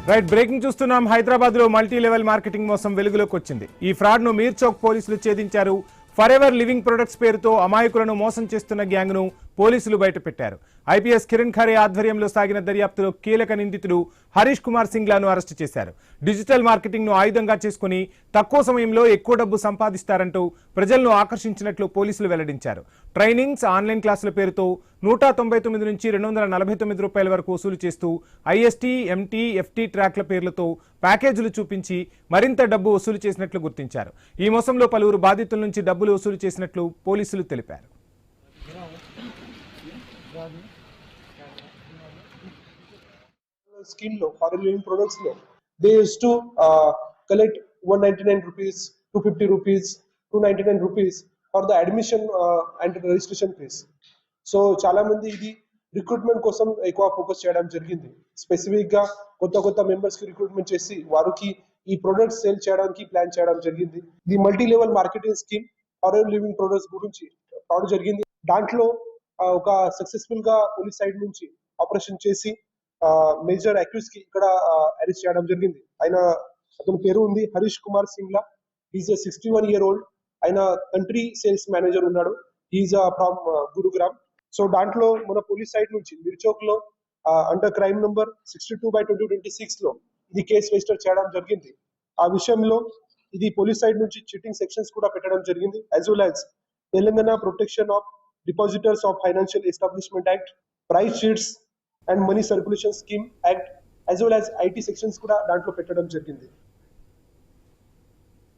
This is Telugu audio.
రైట్ బ్రేకింగ్ చూస్తున్నాం. హైదరాబాద్ లో మల్టీ లెవెల్ మార్కెటింగ్ మోసం వెలుగులోకి వచ్చింది. ఈ ఫ్రాడ్ ను మీర్ చౌక్ పోలీసులు ఛేదించారు. ఫర్ ఎవర్ లివింగ్ ప్రొడక్ట్స్ పేరుతో అమాయకులను మోసం చేస్తున్న గ్యాంగ్ ను పోలీసులు బయటపెట్టారు. ఐపీఎస్ కిరణ్ ఖరే ఆధ్వర్యంలో సాగిన దర్యాప్తులో కీలక నిందితుడు హరీష్ కుమార్ సింగ్లాను అరెస్టు చేశారు. డిజిటల్ మార్కెటింగ్ ను ఆయుధంగా చేసుకుని తక్కువ సమయంలో ఎక్కువ డబ్బు సంపాదిస్తారంటూ ప్రజలను ఆకర్షించినట్లు పోలీసులు వెల్లడించారు. ట్రైనింగ్స్, ఆన్లైన్ క్లాసుల పేరుతో 199 నుంచి 249 రూపాయల వరకు వసూలు చేస్తూ ఐఎస్టీ, ఎంటీ, ఎఫ్టీ ట్రాక్ల పేర్లతో ప్యాకేజీలు చూపించి మరింత డబ్బు వసూలు చేసినట్లు గుర్తించారు. ఈ మోసంలో పలువురు బాధితుల నుంచి డబ్బులు వసూలు చేసినట్లు పోలీసులు తెలిపారు. Scheme lo, foreign living products lo, they used to collect 199 rupees, 250 rupees, 299 rupees for the admission and registration fees. So చాలా మంది ఇది రిక్రూట్మెంట్ కోసం ఎక్కువ ఫోకస్ చేయడం జరిగింది. స్పెసిఫిక్ గా కొత్త మెంబర్స్ కి రిక్రూట్మెంట్ చేసి వారికి ఈ ప్రొడక్ట్స్ సేల్ చేయడానికి ప్లాన్ చేయడం జరిగింది. ఇది multi level marketing scheme foreign living products గురించి ఫ్రాడ్ జరిగింది. దాంట్లో ఒక సక్సెస్ఫుల్ గా పోలీస్ సైడ్ నుంచి ఆపరేషన్ చేసి మేజర్ అక్యూజ్ కి ఇక్కడ అరెస్ట్ చేయడం జరిగింది. అతని పేరు ఉంది Harish Kumar Singla. Is 61 year old. ఆయన కంట్రీ సేల్స్ మేనేజర్ ఉన్నాడు. Is from Gurugram. సో దాంట్లో మన పోలీస్ సైడ్ నుంచి మిర్చోక్ లో అండర్ క్రైమ్ నంబర్ 62/2026 లో ఇది కేసు రిజిస్టర్ చేయడం జరిగింది. ఆ విషయంలో ఇది పోలీస్ సైడ్ నుంచి చీటింగ్ సెక్షన్స్ కూడా పెట్టడం జరిగింది. As well as Telangana protection of depositors of financial establishment act, price sheets and money circulation scheme act, as well as IT sections కూడా దాంట్లో పెట్టడం జరిగింది.